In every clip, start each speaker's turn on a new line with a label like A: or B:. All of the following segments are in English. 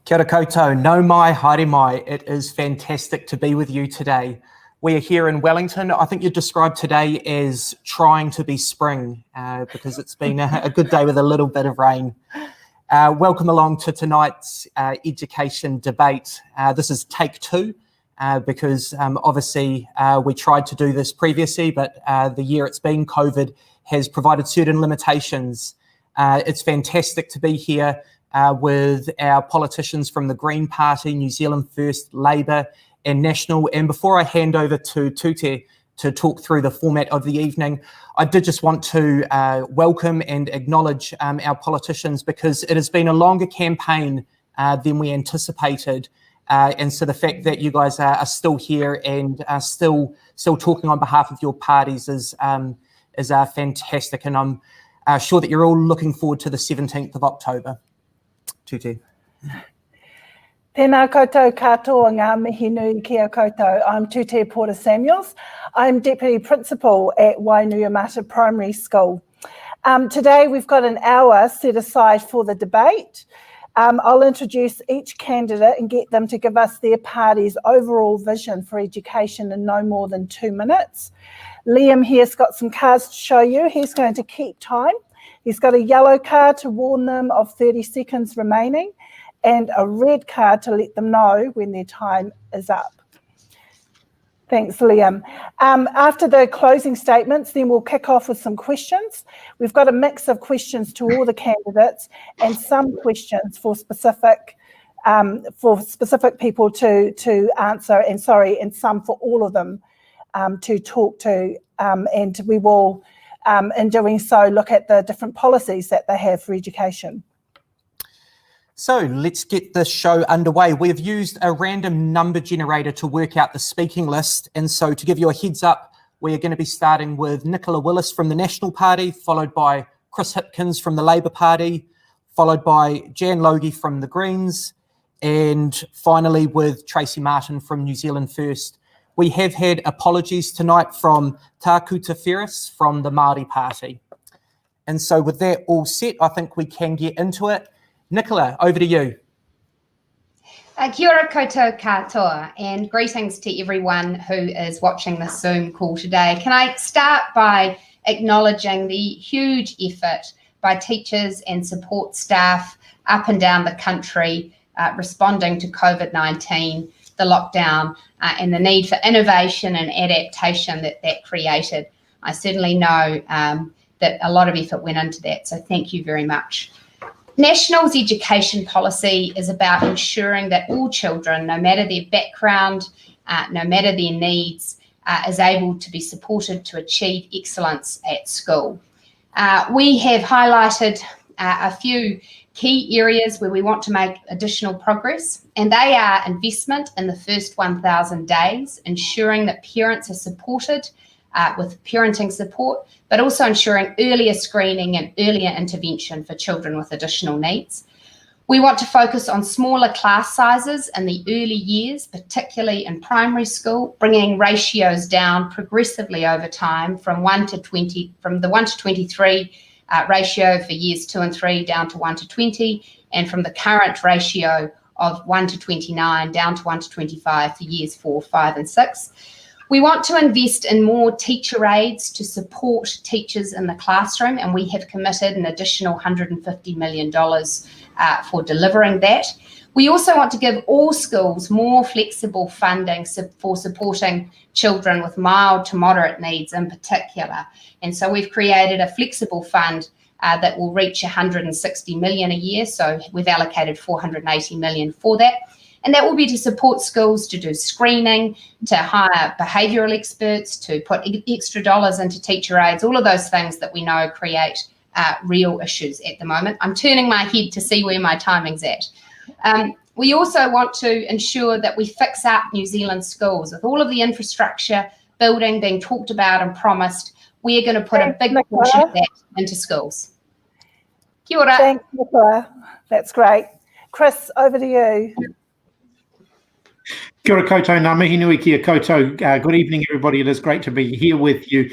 A: Kia ora koutou, no mai, haere mai. It is fantastic to be with you today. We are here in Wellington. I think you described today as trying to be spring because it's been a good day with a little bit of rain. Welcome along to tonight's education debate. This is take two because obviously we tried to do this previously, but the year it's been, COVID has provided certain limitations. It's fantastic to be here with our politicians from the Green Party, New Zealand First, Labour and National. And before I hand over to Tute to talk through the format of the evening, I did just want to welcome and acknowledge our politicians because it has been a longer campaign than we anticipated. And so the fact that you guys are still here and are still talking on behalf of your parties is fantastic. And I'm sure that you're all looking forward to the 17th of October. Tute.
B: Tēnā koutou katoa ngā mihi nui kia koutou. I'm Tute Porter-Samuels. I'm Deputy Principal at Wainuiomata Primary School. Today we've got an hour set aside for the debate. I'll introduce each candidate and get them to give us their party's overall vision for education in no more than 2 minutes. Liam here's got some cards to show you. He's going to keep time. He's got a yellow card to warn them of 30 seconds remaining and a red card to let them know when their time is up. Thanks, Liam. After the closing statements, then we'll kick off with some questions. We've got a mix of questions to all the candidates and some questions for specific people to answer, and some for all of them to talk to. And we will, in doing so, look at the different policies that they have for education.
A: So let's get this show underway. We've used a random number generator to work out the speaking list. And so to give you a heads up, we're going to be starting with Nicola Willis from the National Party, followed by Chris Hipkins from the Labour Party, followed by Jan Logie from the Greens, and finally with Tracey Martin from New Zealand First. We have had apologies tonight from Tākuta Ferris from the Māori Party. And so with that all set, I think we can get into it. Nicola, over to you.
C: Kia ora koutou katoa, and greetings to everyone who is watching this Zoom call today. Can I start by acknowledging the huge effort by teachers and support staff up and down the country responding to COVID-19, the lockdown, and the need for innovation and adaptation that created. I certainly know that a lot of effort went into that, so thank you very much. National's education policy is about ensuring that all children, no matter their background, no matter their needs, is able to be supported to achieve excellence at school. We have highlighted a few key areas where we want to make additional progress, and they are investment in the first 1,000 days, ensuring that parents are supported with parenting support, but also ensuring earlier screening and earlier intervention for children with additional needs. We want to focus on smaller class sizes in the early years, particularly in primary school, bringing ratios down progressively over time from the 1 to 23 ratio for years 2 and 3 down to 1 to 20, and from the current ratio of 1 to 29 down to 1 to 25 for years 4, 5 and 6. We want to invest in more teacher aides to support teachers in the classroom, and we have committed an additional $150 million for delivering that. We also want to give all schools more flexible funding for supporting children with mild to moderate needs in particular. And so we've created a flexible fund that will reach $160 million a year. So we've allocated $480 million for that. And that will be to support schools to do screening, to hire behavioural experts, to put extra dollars into teacher aides, all of those things that we know create real issues at the moment. I'm turning my head to see where my timing's at. We also want to ensure that we fix up New Zealand schools. With all of the infrastructure building being talked about and promised, we are going to put a big portion of that into schools. Kia ora.
B: Thanks, Nicola. That's great. Chris, over to you.
D: Kia ora koutou, ngā mihi nui kia koutou. Good evening, everybody. It is great to be here with you.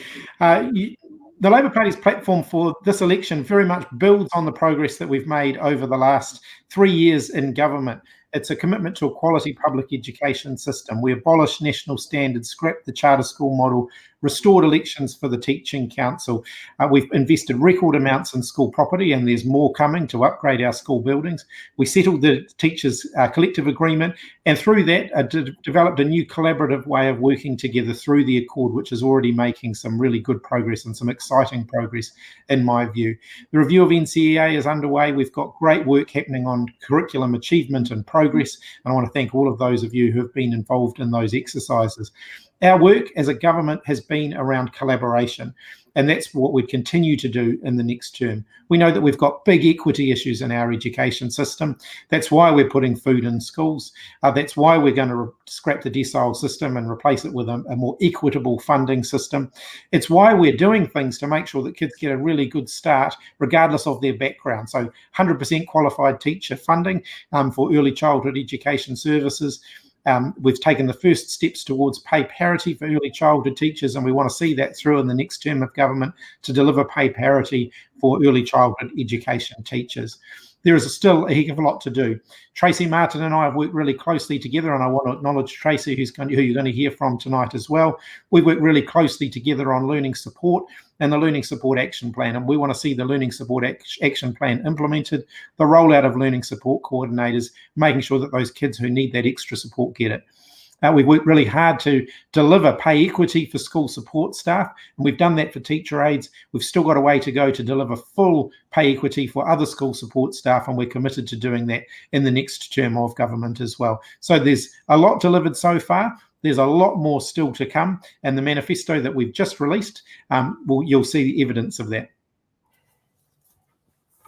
D: The Labour Party's platform for this election very much builds on the progress that we've made over the last 3 years in government. It's a commitment to a quality public education system. We abolished national standards, scrapped the charter school model, restored elections for the Teaching Council. We've invested record amounts in school property, and there's more coming to upgrade our school buildings. We settled the teachers' collective agreement, and through that developed a new collaborative way of working together through the Accord, which is already making some really good progress and some exciting progress in my view. The review of NZEI is underway. We've got great work happening on curriculum achievement and progress, and I want to thank all of those of you who have been involved in those exercises. Our work as a government has been around collaboration, and that's what we continue to do in the next term. We know that we've got big equity issues in our education system. That's why we're putting food in schools. That's why we're going to scrap the decile system and replace it with a more equitable funding system. It's why we're doing things to make sure that kids get a really good start, regardless of their background. So 100% qualified teacher funding for early childhood education services. We've taken the first steps towards pay parity for early childhood teachers, and we want to see that through in the next term of government to deliver pay parity for early childhood education teachers. There is still a heck of a lot to do. Tracey Martin and I have worked really closely together, and I want to acknowledge Tracey, who you're going to hear from tonight as well. We've worked really closely together on learning support and the Learning Support Action Plan, and we want to see the Learning Support Action Plan implemented, the rollout of learning support coordinators, making sure that those kids who need that extra support get it. We've worked really hard to deliver pay equity for school support staff, and we've done that for teacher aides. We've still got a way to go to deliver full pay equity for other school support staff, and we're committed to doing that in the next term of government as well. So there's a lot delivered so far. There's a lot more still to come, and the manifesto that we've just released, you'll see the evidence of that.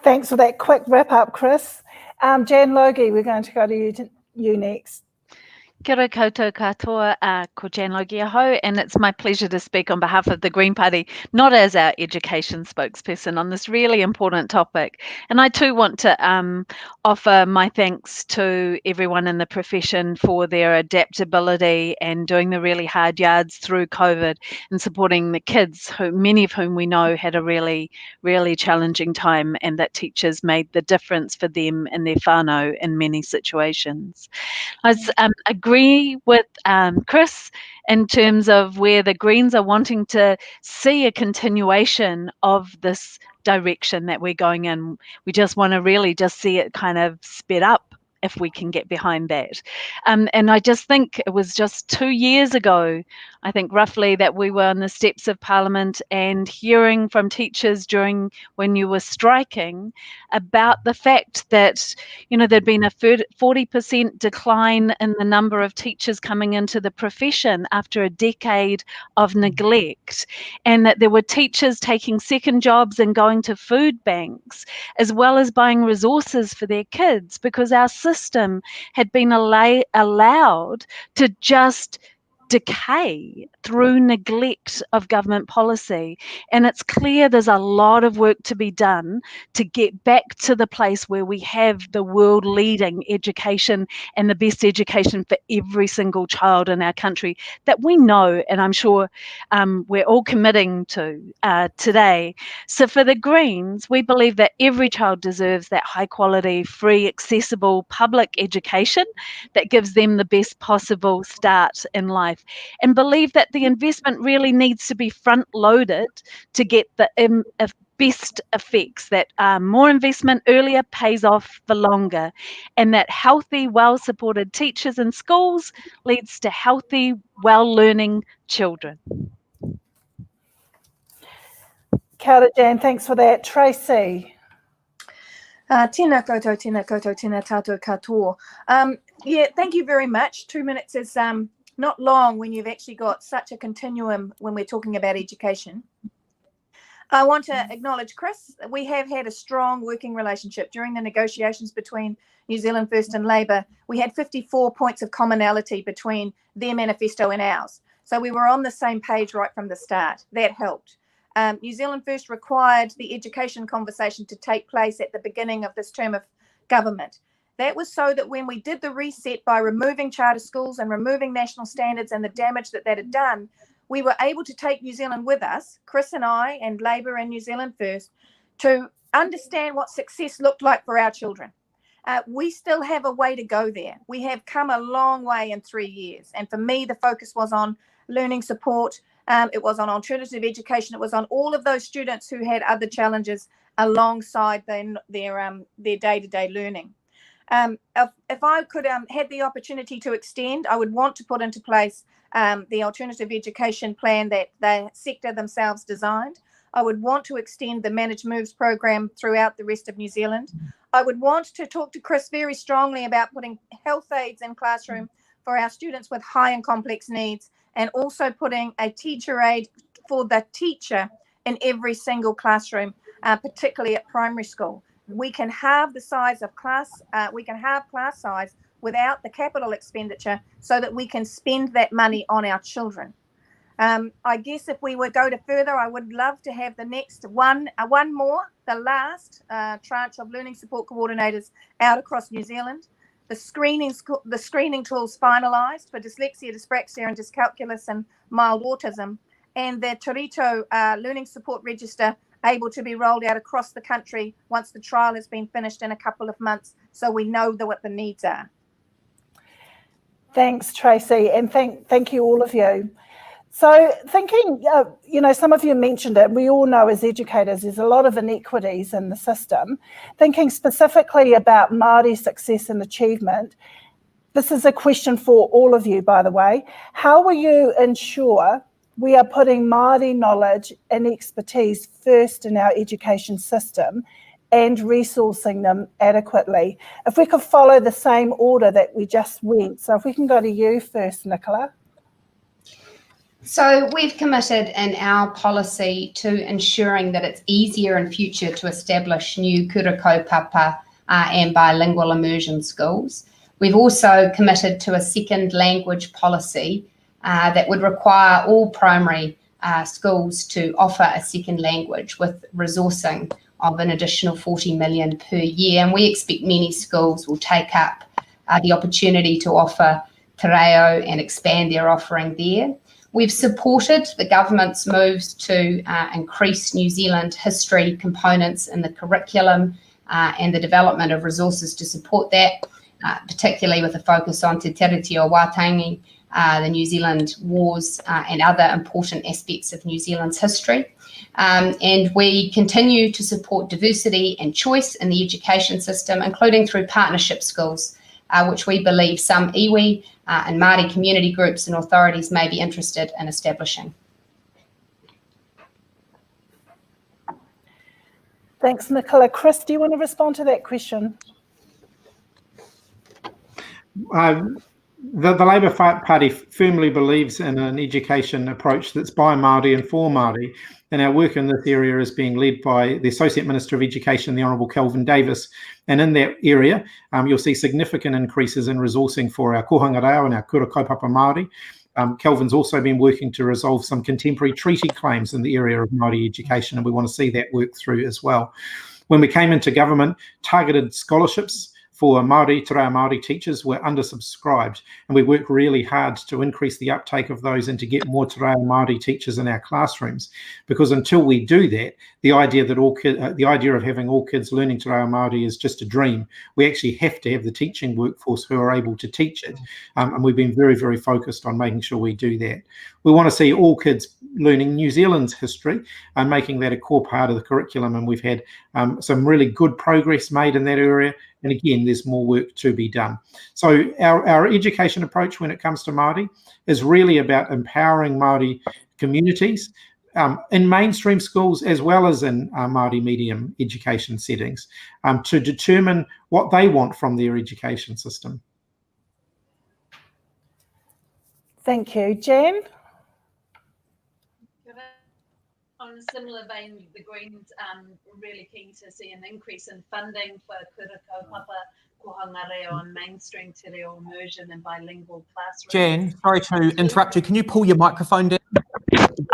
B: Thanks for that quick wrap up, Chris. Jan Logie, we're going to go to you next.
E: Kia ora koutou katoa, ko Jan Logie aho, and it's my pleasure to speak on behalf of the Green Party, not as our education spokesperson on this really important topic. And I too want to offer my thanks to everyone in the profession for their adaptability and doing the really hard yards through COVID and supporting the kids, many of whom we know had a really, really challenging time, and that teachers made the difference for them and their whānau in many situations. I agree with Chris in terms of where the Greens are wanting to see a continuation of this direction that we're going in. We just want to really just see it kind of sped up if we can get behind that. And I just think it was just 2 years ago, I think roughly, that we were on the steps of Parliament and hearing from teachers when you were striking about the fact that, there'd been a 40% decline in the number of teachers coming into the profession after a decade of neglect, and that there were teachers taking second jobs and going to food banks, as well as buying resources for their kids, because our system had been allowed to just decay through neglect of government policy. And it's clear there's a lot of work to be done to get back to the place where we have the world leading education and the best education for every single child in our country that we know, and I'm sure we're all committing to today. So for the Greens, we believe that every child deserves that high quality, free, accessible public education that gives them the best possible start in life, and believe that the investment really needs to be front loaded to get the best effects, that more investment earlier pays off for longer, and that healthy, well supported teachers in schools leads to healthy, well learning children.
B: Kia ora, Jan, thanks for that. Tracey.
F: Tēnā koutou, tēnā tātou katoa. Yeah, thank you very much. 2 minutes is not long when you've actually got such a continuum when we're talking about education. I want to acknowledge Chris. We have had a strong working relationship during the negotiations between New Zealand First and Labour. We had 54 points of commonality between their manifesto and ours. So we were on the same page right from the start. That helped. New Zealand First required the education conversation to take place at the beginning of this term of government. That was so that when we did the reset by removing charter schools and removing national standards and the damage that had done, we were able to take New Zealand with us, Chris and I and Labour and New Zealand First, to understand what success looked like for our children. We still have a way to go there. We have come a long way in 3 years. And for me, the focus was on learning support. It was on alternative education. It was on all of those students who had other challenges alongside their day-to-day learning. If I could had the opportunity to extend, I would want to put into place the alternative education plan that the sector themselves designed. I would want to extend the Managed Moves program throughout the rest of New Zealand. I would want to talk to Chris very strongly about putting health aides in classroom for our students with high and complex needs, and also putting a teacher aide for the teacher in every single classroom, particularly at primary school. We can halve the size of class, we can halve class size without the capital expenditure so that we can spend that money on our children. I guess if we would go to further, I would love to have the next one more, the last tranche of learning support coordinators out across New Zealand. The screening tools finalised for dyslexia, dyspraxia and dyscalculus and mild autism, and the Torito learning support register able to be rolled out across the country once the trial has been finished in a couple of months, so we know what the needs are.
B: Thanks, Tracey, and thank you all of you. So thinking, some of you mentioned it, we all know as educators there's a lot of inequities in the system. Thinking specifically about Māori success and achievement, this is a question for all of you, by the way. How will you ensure we are putting Māori knowledge and expertise first in our education system and resourcing them adequately? If we could follow the same order that we just went. So if we can go to you first, Nicola.
C: So we've committed in our policy to ensuring that it's easier in future to establish new kura kaupapa and bilingual immersion schools. We've also committed to a second language policy that would require all primary schools to offer a second language with resourcing of an additional 40 million per year. And we expect many schools will take up the opportunity to offer te reo and expand their offering there. We've supported the government's moves to increase New Zealand history components in the curriculum and the development of resources to support that, particularly with a focus on Te Tiriti o Wātangi, the New Zealand Wars and other important aspects of New Zealand's history. And we continue to support diversity and choice in the education system, including through partnership schools, which we believe some iwi and Māori community groups and authorities may be interested in establishing.
B: Thanks, Nicola. Chris, do you want to respond to that question?
D: The Labour Party firmly believes in an education approach that's by Māori and for Māori, and our work in this area is being led by the Associate Minister of Education, the Honourable Kelvin Davis. And in that area, you'll see significant increases in resourcing for our kohanga reo and our kura kaupapa Māori. Kelvin's also been working to resolve some contemporary treaty claims in the area of Māori education, and we want to see that work through as well. When we came into government, targeted scholarships for Māori, te reo Māori teachers were undersubscribed, and we worked really hard to increase the uptake of those and to get more te reo Māori teachers in our classrooms. Because until we do that, the idea of having all kids learning te reo Māori is just a dream. We actually have to have the teaching workforce who are able to teach it, and we've been very, very focused on making sure we do that. We want to see all kids learning New Zealand's history and making that a core part of the curriculum, and we've had some really good progress made in that area. And again, there's more work to be done. So our education approach when it comes to Māori is really about empowering Māori communities in mainstream schools as well as in Māori medium education settings to determine what they want from their education system.
B: Thank you. Jan?
E: On a similar vein, the Greens are really keen to see an increase in funding for kura kaupapa, kohanga reo and mainstream te reo immersion and bilingual classrooms.
A: Jan, sorry to interrupt you. Can you pull your microphone down?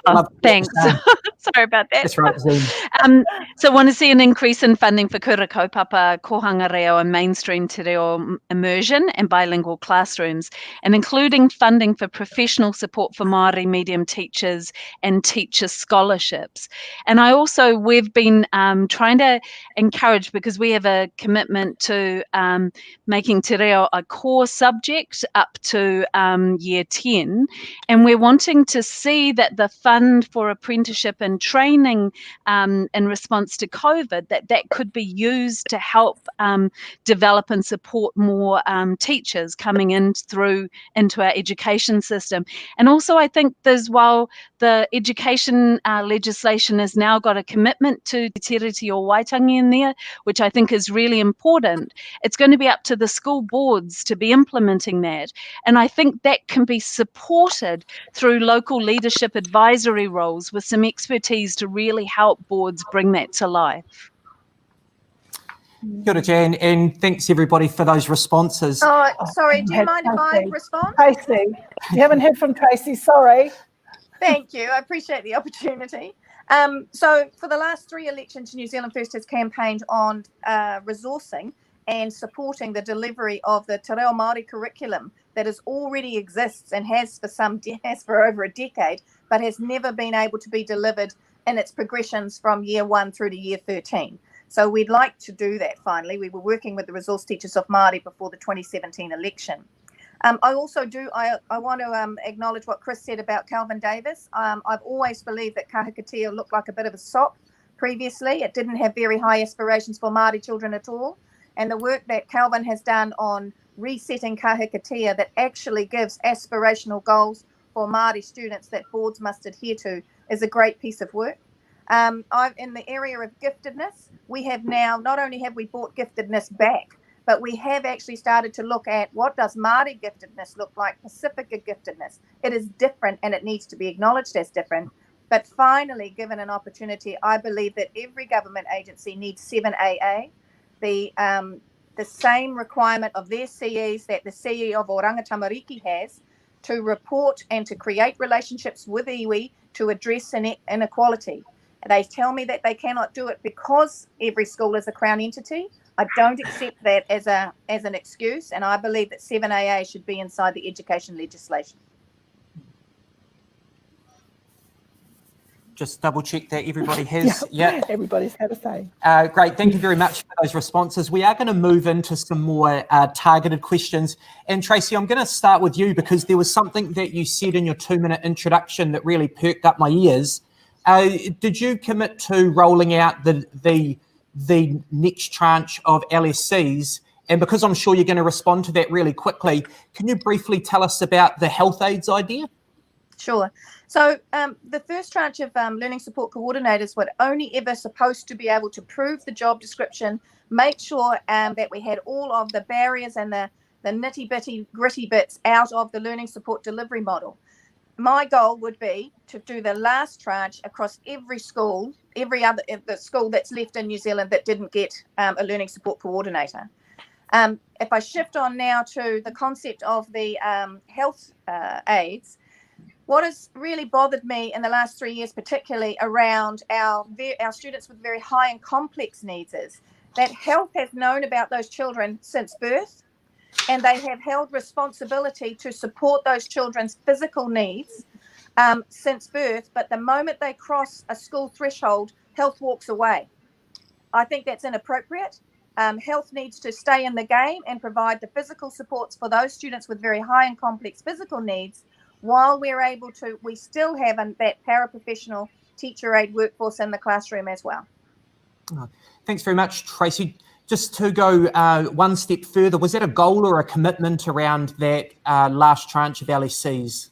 E: Oh, thanks. Sorry about that.
A: That's right, Zoom.
E: So I want to see an increase in funding for kura kaupapa, kohanga reo and mainstream te reo immersion and bilingual classrooms, and including funding for professional support for Māori medium teachers and teacher scholarships. And we've been trying to encourage, because we have a commitment to making te reo a core subject up to year 10, and we're wanting to see that the fund for apprenticeship and training in response to COVID, that could be used to help develop and support more teachers coming into our education system. And also I think while the education legislation has now got a commitment to te tiriti o Waitangi in there, which I think is really important, it's going to be up to the school boards to be implementing that. And I think that can be supported through local leadership advisory roles with some expertise to really help boards bring that to life.
A: Kia ora, Jan, and thanks everybody for those responses.
F: Oh, sorry, do you mind if I respond?
B: Tracey, you haven't heard from Tracey, sorry.
F: Thank you, I appreciate the opportunity. So for the last 3 elections, New Zealand First has campaigned on resourcing and supporting the delivery of the Te Reo Māori curriculum that already exists and has for over a decade, but has never been able to be delivered in its progressions from year 1 through to year 13. So we'd like to do that finally. We were working with the resource teachers of Māori before the 2017 election. I want to acknowledge what Chris said about Calvin Davis. I've always believed that Kahikatea looked like a bit of a sock previously. It didn't have very high aspirations for Māori children at all. And the work that Calvin has done on resetting Kahikatea that actually gives aspirational goals for Māori students that boards must adhere to is a great piece of work. In the area of giftedness, we have now, not only have we brought giftedness back, but we have actually started to look at what does Māori giftedness look like, Pacifica giftedness. It is different and it needs to be acknowledged as different. But finally, given an opportunity, I believe that every government agency needs 7AA, the same requirement of their CEs that the CE of Oranga Tamariki has to report and to create relationships with iwi to address inequality. They tell me that they cannot do it because every school is a Crown entity. I don't accept that as an excuse, and I believe that 7AA should be inside the education legislation.
A: Just double check that everybody has. Yeah.
B: Everybody's had a say.
A: Great, thank you very much for those responses. We are going to move into some more targeted questions. And Tracey, I'm going to start with you because there was something that you said in your 2-minute introduction that really perked up my ears. Did you commit to rolling out the next tranche of LSCs? And because I'm sure you're going to respond to that really quickly, can you briefly tell us about the health aides idea?
F: Sure. So the first tranche of learning support coordinators were only ever supposed to be able to prove the job description, make sure that we had all of the barriers and the nitty-bitty gritty bits out of the learning support delivery model. My goal would be to do the last tranche across every school, the school that's left in New Zealand that didn't get a learning support coordinator. If I shift on now to the concept of the health aides, what has really bothered me in the last 3 years, particularly around our students with very high and complex needs, is that health has known about those children since birth, and they have held responsibility to support those children's physical needs since birth. But the moment they cross a school threshold, health walks away. I think that's inappropriate. Health needs to stay in the game and provide the physical supports for those students with very high and complex physical needs, while we still have that paraprofessional teacher aide workforce in the classroom as well.
A: Thanks very much, Tracey. Just to go one step further, was that a goal or a commitment around that last tranche of LSCs?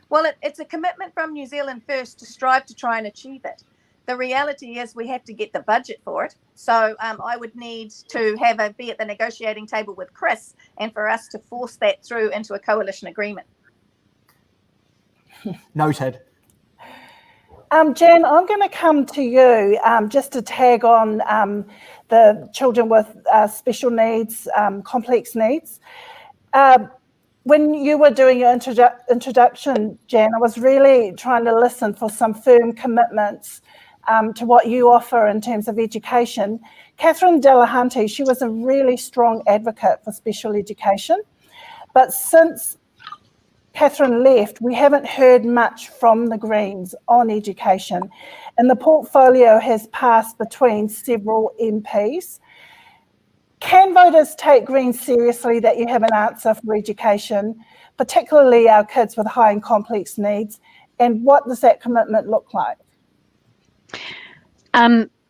F: Well, it's a commitment from New Zealand First to strive to try and achieve it. The reality is we have to get the budget for it. So I would need to be at the negotiating table with Chris and for us to force that through into a coalition agreement.
A: Noted.
B: Jan, I'm going to come to you just to tag on the children with special needs, complex needs. when you were doing your introduction, Jan, I was really trying to listen for some firm commitments to what you offer in terms of education. Catherine Delahunty, she was a really strong advocate for special education, but since Catherine left, we haven't heard much from the Greens on education, and the portfolio has passed between several MPs. Can voters take Greens seriously that you have an answer for education, particularly our kids with high and complex needs, and what does that commitment look like?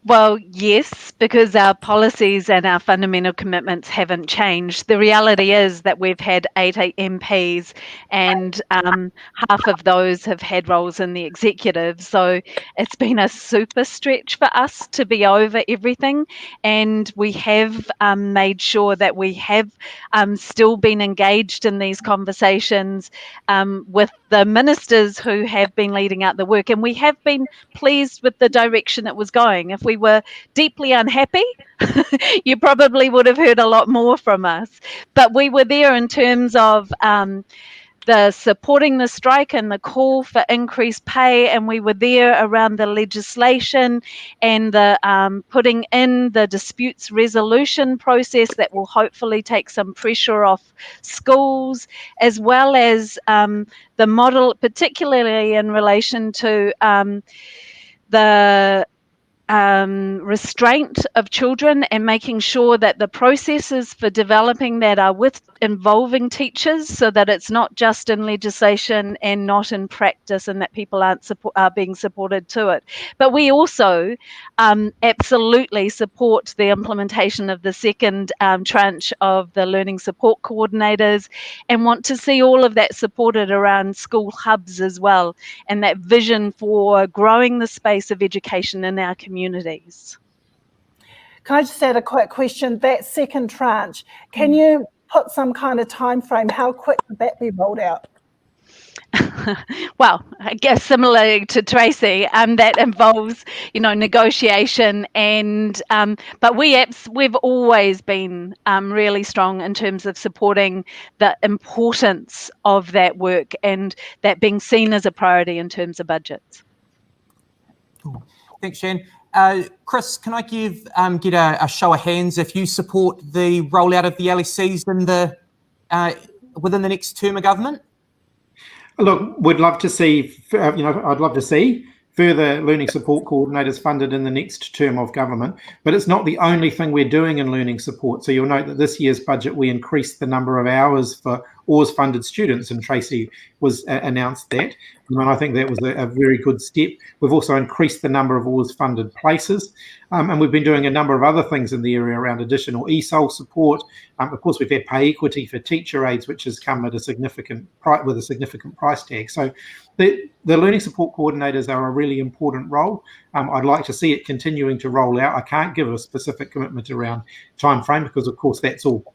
E: Well, yes, because our policies and our fundamental commitments haven't changed. The reality is that we've had 8 MPs and half of those have had roles in the executive. So it's been a super stretch for us to be over everything. And we have made sure that we have still been engaged in these conversations with the ministers who have been leading out the work. And we have been pleased with the direction it was going. If we were deeply unhappy, you probably would have heard a lot more from us. But we were there in terms of the supporting the strike and the call for increased pay, and we were there around the legislation and the putting in the disputes resolution process that will hopefully take some pressure off schools, as well as the model, particularly in relation to the restraint of children and making sure that the processes for developing that are with involving teachers, so that it's not just in legislation and not in practice, and that people are being supported to it. But we also absolutely support the implementation of the second tranche of the learning support coordinators, and want to see all of that supported around school hubs as well, and that vision for growing the space of education in our communities.
B: Can I just add a quick question? That second tranche, can you put some kind of time frame? How quick would that be rolled out?
E: Well, I guess similar to Tracey, that involves, negotiation, and but we've always been really strong in terms of supporting the importance of that work and that being seen as a priority in terms of budgets.
A: Thanks, Jan. Chris, can I get a show of hands if you support the rollout of the LECs within the next term of government?
D: Look, we'd love to see, I'd love to see further learning support coordinators funded in the next term of government, but it's not the only thing we're doing in learning support. So you'll note that this year's budget, we increased the number of hours for Oars funded students, and Tracey was announced that. And I think that was a very good step. We've also increased the number of Oars funded places, and we've been doing a number of other things in the area around additional ESOL support. Of course, we've had pay equity for teacher aides, which has come at a significant price tag. So the learning support coordinators are a really important role. I'd like to see it continuing to roll out. I can't give a specific commitment around time frame because, of course, that's all,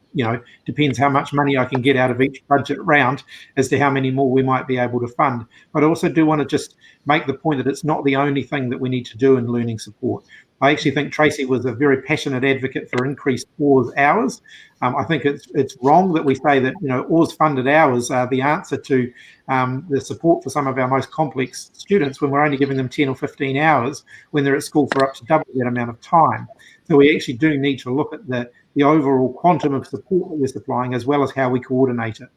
D: depends how much money I can get out of each budget round as to how many more we might be able to fund. But I also do want to just make the point that it's not the only thing that we need to do in learning support. I actually think Tracey was a very passionate advocate for increased Oars hours. I think it's wrong that we say that Oars funded hours are the answer to the support for some of our most complex students when we're only giving them 10 or 15 hours when they're at school for up to double that amount of time. So we actually do need to look at the overall quantum of support that we're supplying as well as how we coordinate it.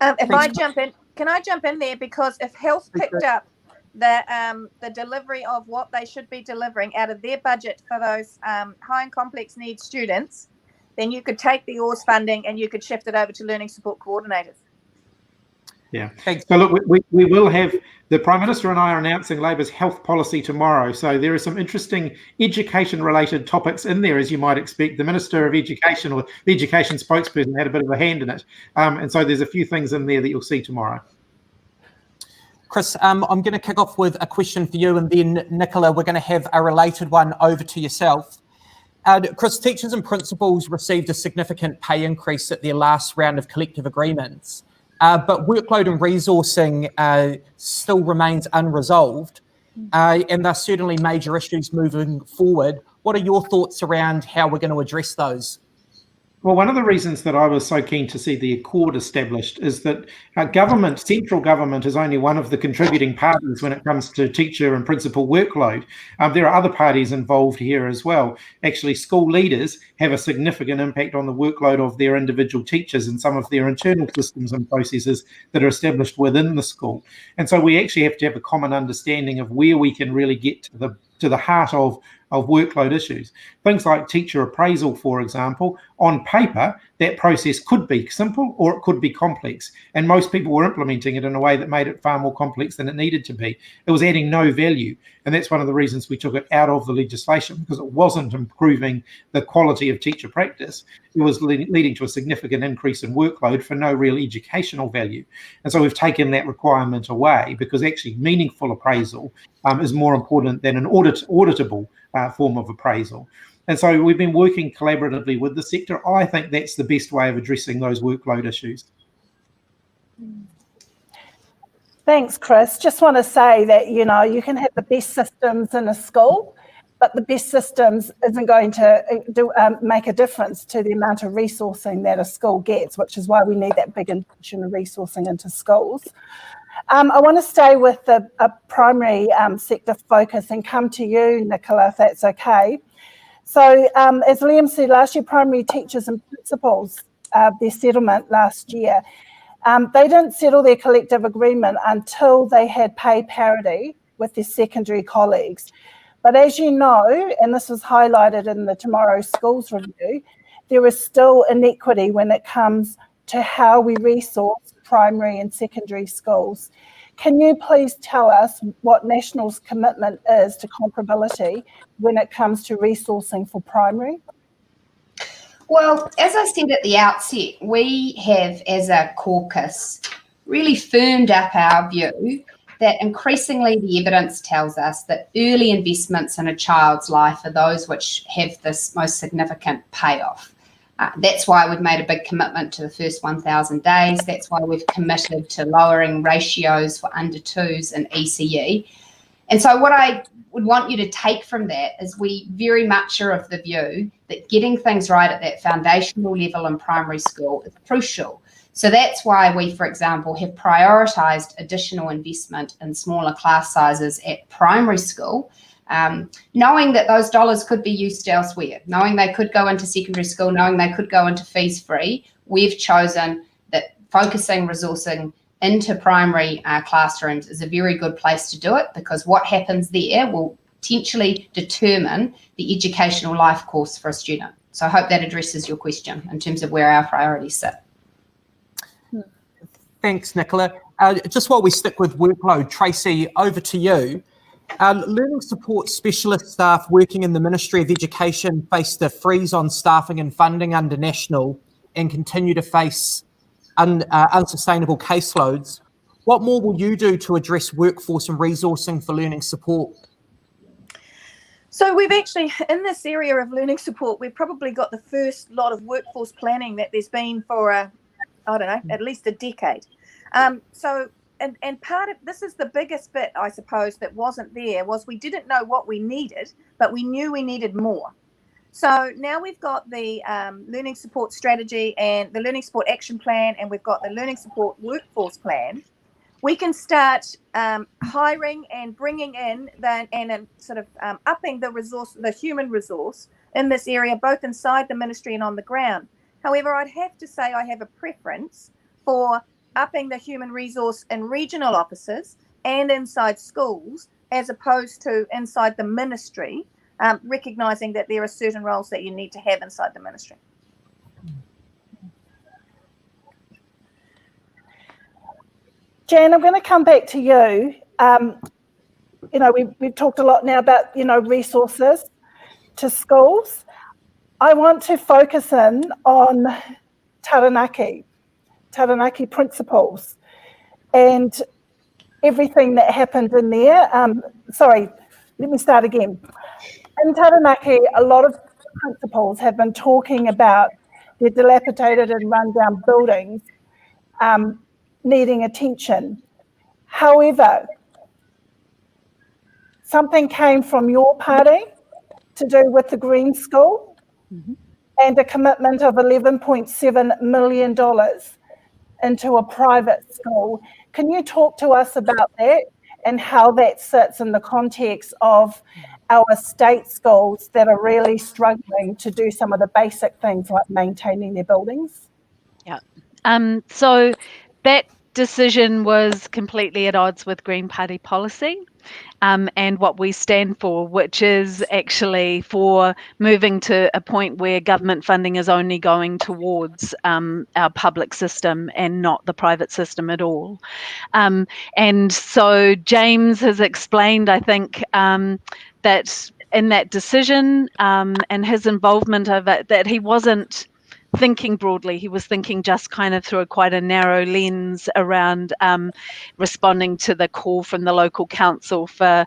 F: If I jump in, can I jump in there? Because if Health picked up the delivery of what they should be delivering out of their budget for those high and complex needs students, then you could take the Oars funding and you could shift it over to learning support coordinators.
D: Yeah. Thanks. So look, we will have, the Prime Minister and I are announcing Labor's health policy tomorrow. So there are some interesting education-related topics in there, as you might expect. The Minister of Education or the education spokesperson had a bit of a hand in it. And so there's a few things in there that you'll see tomorrow.
A: Chris, I'm going to kick off with a question for you, and then Nicola, we're going to have a related one over to yourself. Chris, teachers and principals received a significant pay increase at their last round of collective agreements. But workload and resourcing still remains unresolved, and there's certainly major issues moving forward. What are your thoughts around how we're going to address those?
D: Well, one of the reasons that I was so keen to see the Accord established is that central government is only one of the contributing parties when it comes to teacher and principal workload. There are other parties involved here as well. Actually, school leaders have a significant impact on the workload of their individual teachers and some of their internal systems and processes that are established within the school. And so we actually have to have a common understanding of where we can really get to the heart of workload issues. Things like teacher appraisal, for example, on paper, that process could be simple or it could be complex. And most people were implementing it in a way that made it far more complex than it needed to be. It was adding no value. And that's one of the reasons we took it out of the legislation, because it wasn't improving the quality of teacher practice. It was leading to a significant increase in workload for no real educational value. And so we've taken that requirement away, because actually meaningful appraisal is more important than an auditable form of appraisal. And so we've been working collaboratively with the sector. I think that's the best way of addressing those workload issues.
B: Thanks, Chris. Just want to say that, you know, you can have the best systems in a school, but the best systems isn't going to make a difference to the amount of resourcing that a school gets, which is why we need that big injection of resourcing into schools. I want to stay with the primary sector focus and come to you, Nicola, if that's okay. So as Liam said, last year, primary teachers and principals, their settlement last year, they didn't settle their collective agreement until they had pay parity with their secondary colleagues. But as you know, and this was highlighted in the Tomorrow Schools review, there is still inequity when it comes to how we resource primary and secondary schools. Can you please tell us what National's commitment is to comparability when it comes to resourcing for primary?
C: Well, as I said at the outset, we have, as a caucus, really firmed up our view that increasingly the evidence tells us that early investments in a child's life are those which have this most significant payoff. That's why we've made a big commitment to the first 1,000 days. That's why we've committed to lowering ratios for under twos in ECE. And so what I would want you to take from that is we very much are of the view that getting things right at that foundational level in primary school is crucial. So that's why we, for example, have prioritised additional investment in smaller class sizes at primary school, knowing that those dollars could be used elsewhere, knowing they could go into secondary school, knowing they could go into fees free. We've chosen that focusing resourcing into primary classrooms is a very good place to do it, because what happens there will potentially determine the educational life course for a student. So I hope that addresses your question in terms of where our priorities sit.
A: Thanks, Nicola. Just while we stick with workload, Tracey, over to you. Learning support specialist staff working in the Ministry of Education faced a freeze on staffing and funding under National and continue to face unsustainable caseloads. What more will you do to address workforce and resourcing for learning support?
F: So we've actually, in this area of learning support, we've probably got the first lot of workforce planning that there's been for, I don't know, at least a decade. And part of this is the biggest bit, I suppose, that wasn't there, was we didn't know what we needed, but we knew we needed more. So now we've got the learning support strategy and the learning support action plan, and we've got the learning support workforce plan. We can start hiring and bringing in and sort of upping the resource, the human resource in this area, both inside the ministry and on the ground. However, I'd have to say I have a preference for upping the human resource in regional offices and inside schools, as opposed to inside the ministry, recognising that there are certain roles that you need to have inside the ministry.
B: Jan, I'm going to come back to you. You know, we've talked a lot now about, you know, resources to schools. I want to focus in on Taranaki principles and everything that happened in there. Sorry, let me start again. In Taranaki, a lot of principals have been talking about their dilapidated and rundown buildings needing attention. However, something came from your party to do with the Green School. and a commitment of $11.7 million into a private school. Can you talk to us about that and how that sits in the context of our state schools that are really struggling to do some of the basic things like maintaining their buildings?
E: Yeah. So that decision was completely at odds with Green Party policy. And what we stand for, which is actually for moving to a point where government funding is only going towards our public system and not the private system at all. And so James has explained, I think, that in that decision and his involvement of it, that he wasn't thinking broadly. He was thinking just kind of through quite a narrow lens around responding to the call from the local council for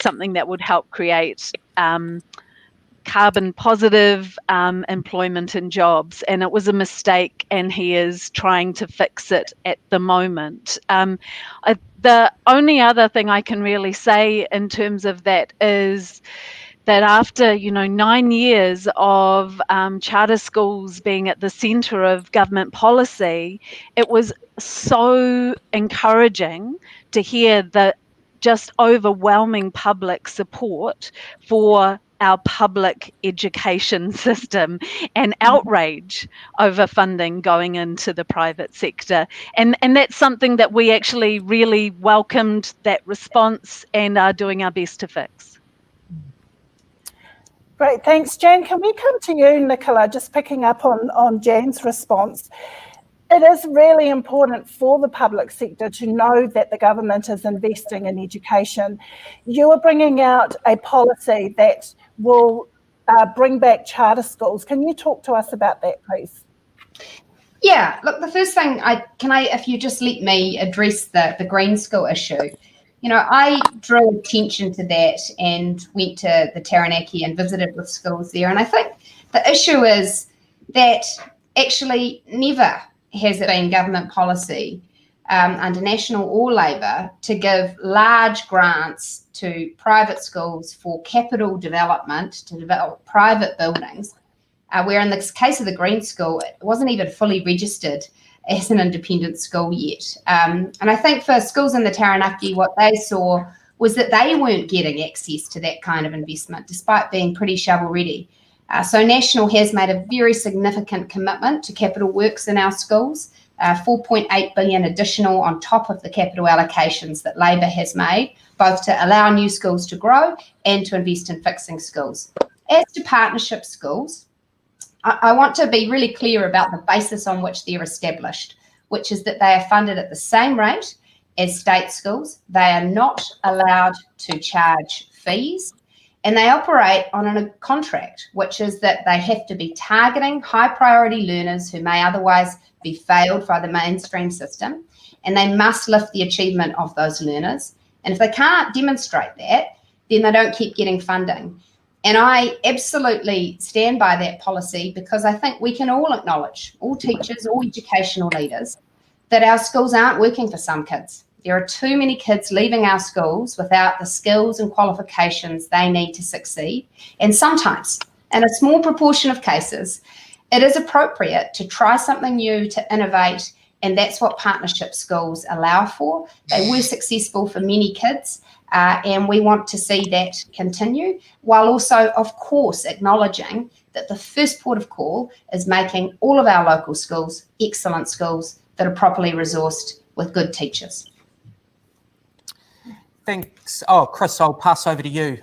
E: something that would help create carbon positive employment and jobs. And it was a mistake, and he is trying to fix it at the moment. The only other thing I can really say in terms of that is that after 9 years of charter schools being at the centre of government policy, it was so encouraging to hear the just overwhelming public support for our public education system and outrage over funding going into the private sector. And that's something that we actually really welcomed, that response, and are doing our best to fix.
B: Great, thanks, Jan. Can we come to you, Nicola, just picking up on Jan's response? It is really important for the public sector to know that the government is investing in education. You are bringing out a policy that will bring back charter schools. Can you talk to us about that, please?
C: Yeah, look, the first thing, if you just let me address the green school issue. I drew attention to that and went to the Taranaki and visited with schools there. And I think the issue is that actually never has it been government policy under National or Labor to give large grants to private schools for capital development, to develop private buildings, where in the case of the Green School, it wasn't even fully registered as an independent school yet. And I think for schools in the Taranaki, what they saw was that they weren't getting access to that kind of investment, despite being pretty shovel-ready. So National has made a very significant commitment to capital works in our schools, 4.8 billion additional on top of the capital allocations that Labor has made, both to allow new schools to grow and to invest in fixing schools. As to partnership schools, I want to be really clear about the basis on which they're established, which is that they are funded at the same rate as state schools. They are not allowed to charge fees, and they operate on a contract, which is that they have to be targeting high priority learners who may otherwise be failed by the mainstream system, and they must lift the achievement of those learners. And if they can't demonstrate that, then they don't keep getting funding. And I absolutely stand by that policy, because I think we can all acknowledge, all teachers, all educational leaders, that our schools aren't working for some kids. There are too many kids leaving our schools without the skills and qualifications they need to succeed. And sometimes, in a small proportion of cases, it is appropriate to try something new, to innovate, and that's what partnership schools allow for. They were successful for many kids. And we want to see that continue, while also, of course, acknowledging that the first port of call is making all of our local schools excellent schools that are properly resourced with good teachers.
A: Thanks. Oh, Chris, I'll pass over to you.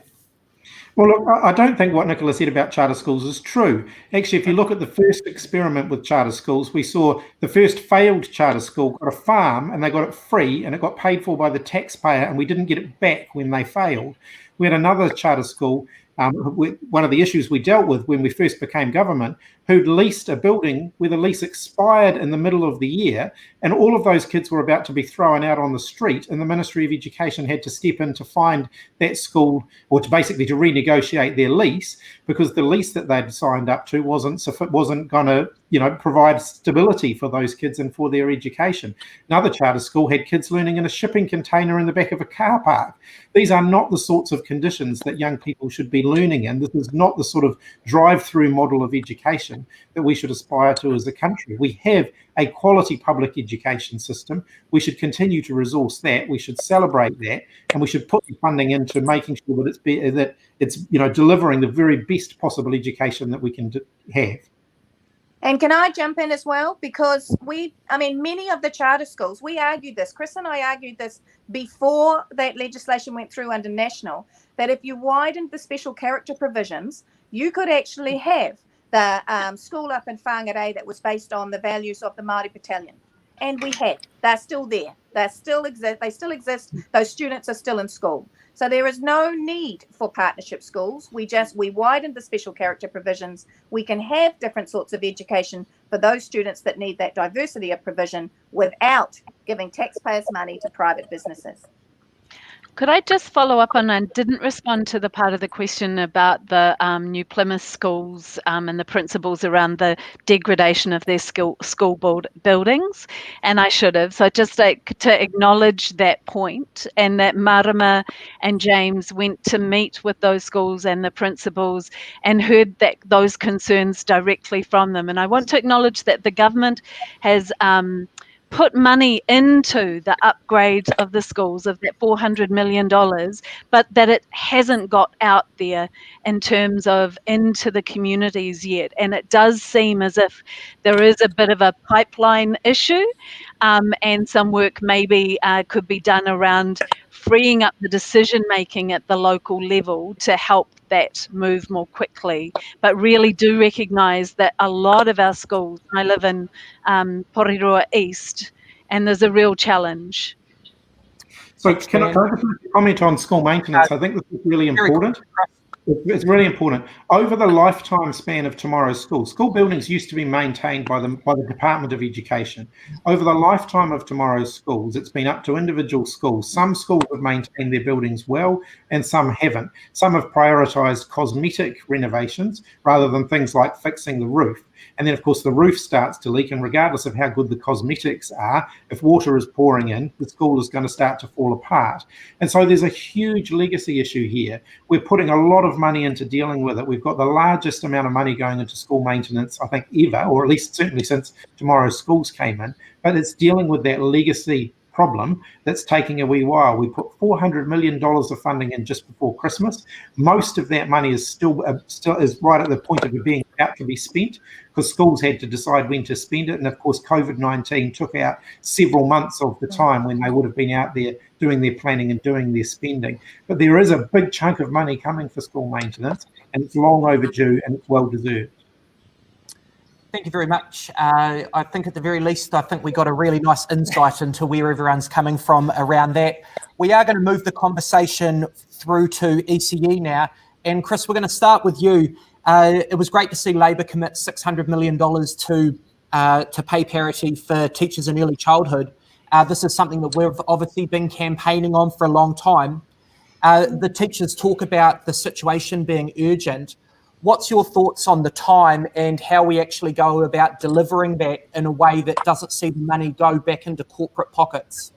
D: Well, look, I don't think what Nicola said about charter schools is true. Actually, if you look at the first experiment with charter schools, we saw the first failed charter school got a farm, and they got it free, and it got paid for by the taxpayer, and we didn't get it back when they failed. We had another charter school, one of the issues we dealt with when we first became government, who'd leased a building where the lease expired in the middle of the year, and all of those kids were about to be thrown out on the street, and the Ministry of Education had to step in to find that school, or to basically to renegotiate their lease, because the lease that they'd signed up to wasn't going to provide stability for those kids and for their education. Another charter school had kids learning in a shipping container in the back of a car park. These are not the sorts of conditions that young people should be learning in. This is not the sort of drive-through model of education education that we should aspire to as a country. We have a quality public education system. We should continue to resource that. We should celebrate that, and we should put the funding into making sure that it's delivering the very best possible education that we can have.
F: And can I jump in as well? Because many of the charter schools, we argued this, Chris and I argued this before that legislation went through under national, that if you widened the special character provisions, you could actually have the school up in Whangarei that was based on the values of the Māori Battalion. And we had. They're still there. They still exist. Those students are still in school. So there is no need for partnership schools. We widened the special character provisions. We can have different sorts of education for those students that need that diversity of provision without giving taxpayers' money to private businesses.
E: Could I just follow up on, I didn't respond to the part of the question about the New Plymouth schools and the principals around the degradation of their school buildings, and I should have. So just to acknowledge that point, and that Marama and James went to meet with those schools and the principals and heard those concerns directly from them. And I want to acknowledge that the government has put money into the upgrades of the schools of that $400 million, but that it hasn't got out there in terms of into the communities yet. And it does seem as if there is a bit of a pipeline issue, and some work maybe could be done around freeing up the decision making at the local level to help that move more quickly. But really do recognise that a lot of our schools, I live in Porirua East, and there's a real challenge.
D: So can I just comment on school maintenance? I think this is really important. It's really important. Over the lifetime span of tomorrow's school buildings used to be maintained by the Department of Education. Over the lifetime of tomorrow's schools, it's been up to individual schools. Some schools have maintained their buildings well, and some haven't. Some have prioritised cosmetic renovations rather than things like fixing the roof. And then, of course, the roof starts to leak, and regardless of how good the cosmetics are, if water is pouring in, the school is going to start to fall apart. And so there's a huge legacy issue here. We're putting a lot of money into dealing with it. We've got the largest amount of money going into school maintenance, I think, ever, or at least certainly since tomorrow's schools came in. But it's dealing with that legacy problem that's taking a wee while. We put $400 million of funding in just before Christmas. Most of that money is still is right at the point of it being about to be spent, because schools had to decide when to spend it. And of course, COVID-19 took out several months of the time when they would have been out there doing their planning and doing their spending. But there is a big chunk of money coming for school maintenance, and it's long overdue and it's well deserved.
A: Thank you very much. I think at the very least, I think we got a really nice insight into where everyone's coming from around that. We are going to move the conversation through to ECE now. And Chris, we're going to start with you. It was great to see Labor commit $600 million to pay parity for teachers in early childhood. This is something that we've obviously been campaigning on for a long time. The teachers talk about the situation being urgent. What's your thoughts on the time and how we actually go about delivering that in a way that doesn't see the money go back into corporate pockets?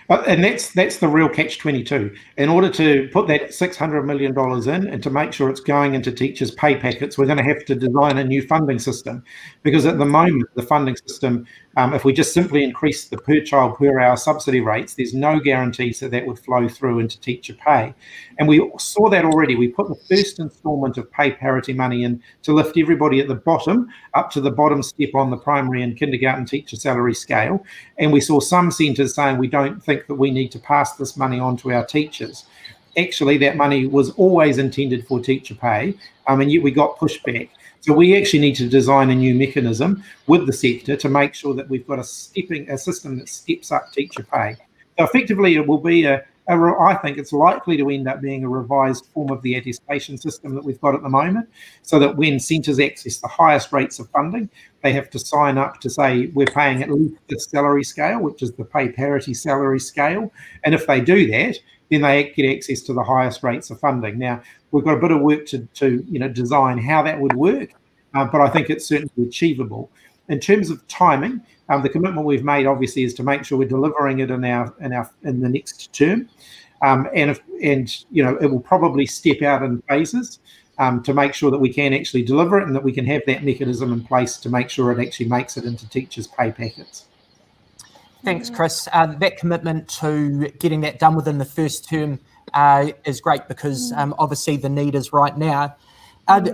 D: And that's the real catch-22. In order to put that $600 million in and to make sure it's going into teachers' pay packets, we're going to have to design a new funding system, because at the moment, the funding system, if we just simply increase the per child per hour subsidy rates, there's no guarantees that would flow through into teacher pay. And we saw that already. We put the first instalment of pay parity money in to lift everybody at the bottom up to the bottom step on the primary and kindergarten teacher salary scale. And we saw some centres saying we don't think that we need to pass this money on to our teachers. Actually, that money was always intended for teacher pay, and yet we got pushback. So we actually need to design a new mechanism with the sector to make sure that we've got a system that steps up teacher pay. So effectively, it will be I think it's likely to end up being a revised form of the attestation system that we've got at the moment, so that when centres access the highest rates of funding, they have to sign up to say we're paying at least this salary scale, which is the pay parity salary scale. And if they do that, then they get access to the highest rates of funding. Now, we've got a bit of work to design how that would work, but I think it's certainly achievable. In terms of timing, the commitment we've made obviously is to make sure we're delivering it in the next term, and it will probably step out in phases. to make sure that we can actually deliver it and that we can have that mechanism in place to make sure it actually makes it into teachers' pay packets.
A: Thanks, Chris. That commitment to getting that done within the first term is great because obviously the need is right now.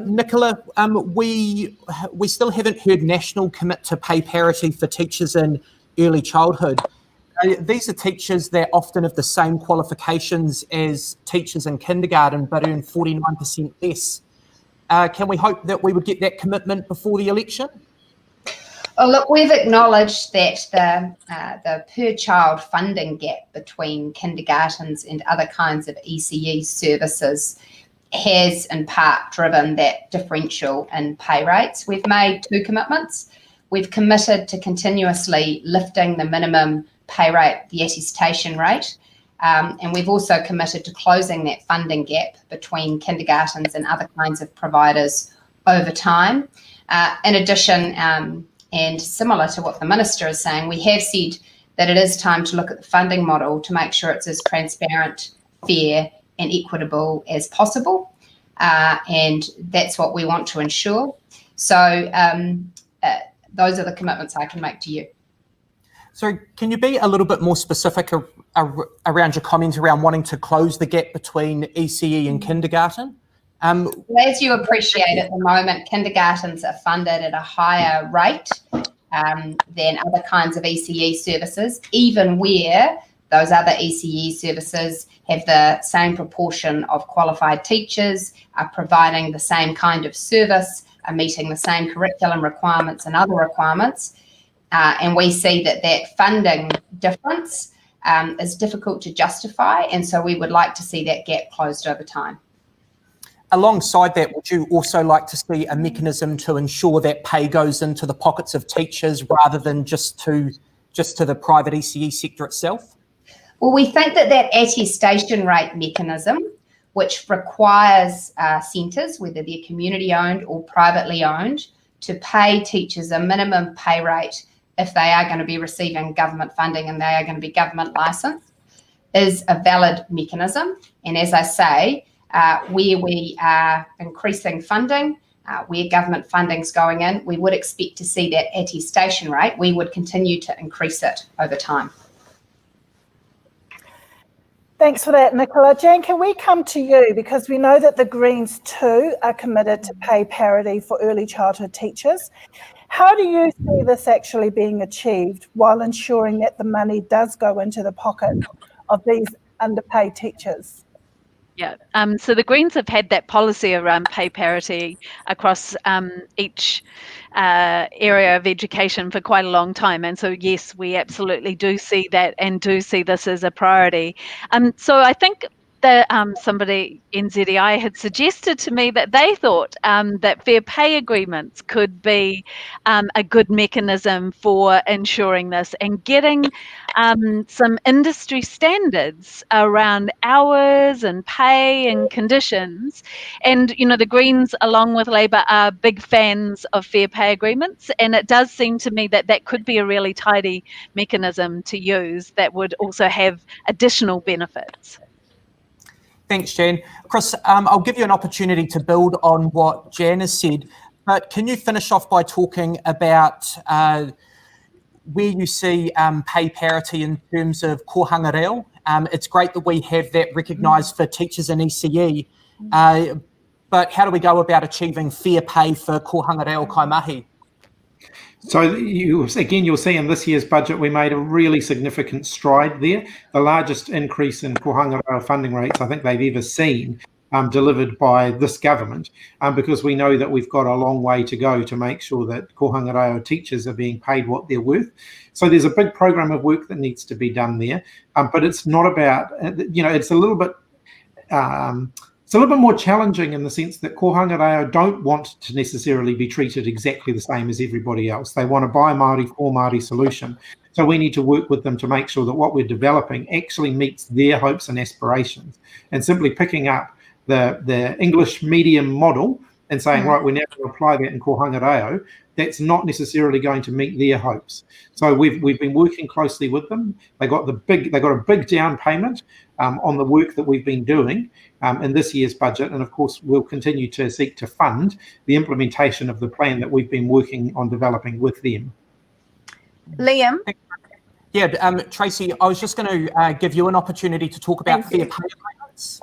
A: Nicola, we still haven't heard national commit to pay parity for teachers in early childhood. These are teachers that often have the same qualifications as teachers in kindergarten but earn 49% less. Can we hope that we would get that commitment before the election?
C: Well, look, we've acknowledged that the per child funding gap between kindergartens and other kinds of ECE services has in part driven that differential in pay rates. We've made two commitments. We've committed to continuously lifting the minimum pay rate, the attestation rate, and we've also committed to closing that funding gap between kindergartens and other kinds of providers over time. In addition, and similar to what the Minister is saying, we have said that it is time to look at the funding model to make sure it's as transparent, fair and equitable as possible, and that's what we want to ensure. So those are the commitments I can make to you.
A: So can you be a little bit more specific around your comments around wanting to close the gap between ECE and kindergarten?
C: Well, as you appreciate, at the moment, kindergartens are funded at a higher rate than other kinds of ECE services, even where those other ECE services have the same proportion of qualified teachers, are providing the same kind of service, are meeting the same curriculum requirements and other requirements. And we see that that funding difference is difficult to justify, and so we would like to see that gap closed over time.
A: Alongside that, would you also like to see a mechanism to ensure that pay goes into the pockets of teachers rather than just to the private ECE sector itself?
C: Well, we think that that attestation rate mechanism, which requires centres, whether they're community owned or privately owned, to pay teachers a minimum pay rate if they are going to be receiving government funding and they are going to be government licensed, is a valid mechanism. And as I say, where we are increasing funding, where government funding's going in, we would expect to see that attestation rate. We would continue to increase it over time.
B: Thanks for that, Nicola. Jane, can we come to you, because we know that the Greens too are committed to pay parity for early childhood teachers. How do you see this actually being achieved while ensuring that the money does go into the pocket of these underpaid teachers?
E: Yeah, so the Greens have had that policy around pay parity across each area of education for quite a long time. And so, yes, we absolutely do see that and do see this as a priority. So I think that somebody, NZEI, had suggested to me that they thought that fair pay agreements could be a good mechanism for ensuring this and getting some industry standards around hours and pay and conditions. And, you know, the Greens, along with Labour, are big fans of fair pay agreements. And it does seem to me that that could be a really tidy mechanism to use that would also have additional benefits.
A: Thanks, Jan. Chris, I'll give you an opportunity to build on what Jan has said, but can you finish off by talking about where you see pay parity in terms of kohanga reo? It's great that we have that recognised for teachers in ECE, but how do we go about achieving fair pay for kohanga reo kaimahi?
D: So you'll see in this year's budget, we made a really significant stride there. The largest increase in kohanga reo funding rates I think they've ever seen delivered by this government, because we know that we've got a long way to go to make sure that kohanga reo teachers are being paid what they're worth. So there's a big program of work that needs to be done there, but it's not about, it's a little bit more challenging in the sense that kohanga reo don't want to necessarily be treated exactly the same as everybody else. They want a buy Māori for Māori solution. So we need to work with them to make sure that what we're developing actually meets their hopes and aspirations. And simply picking up the English medium model and saying, right, we're now going to apply that in kohanga reo, that's not necessarily going to meet their hopes. So we've been working closely with them. They got a big down payment, on the work that we've been doing in this year's budget, and of course we'll continue to seek to fund the implementation of the plan that we've been working on developing with them.
F: Liam?
A: Yeah, Tracey, I was just going to give you an opportunity to talk about fair pay agreements.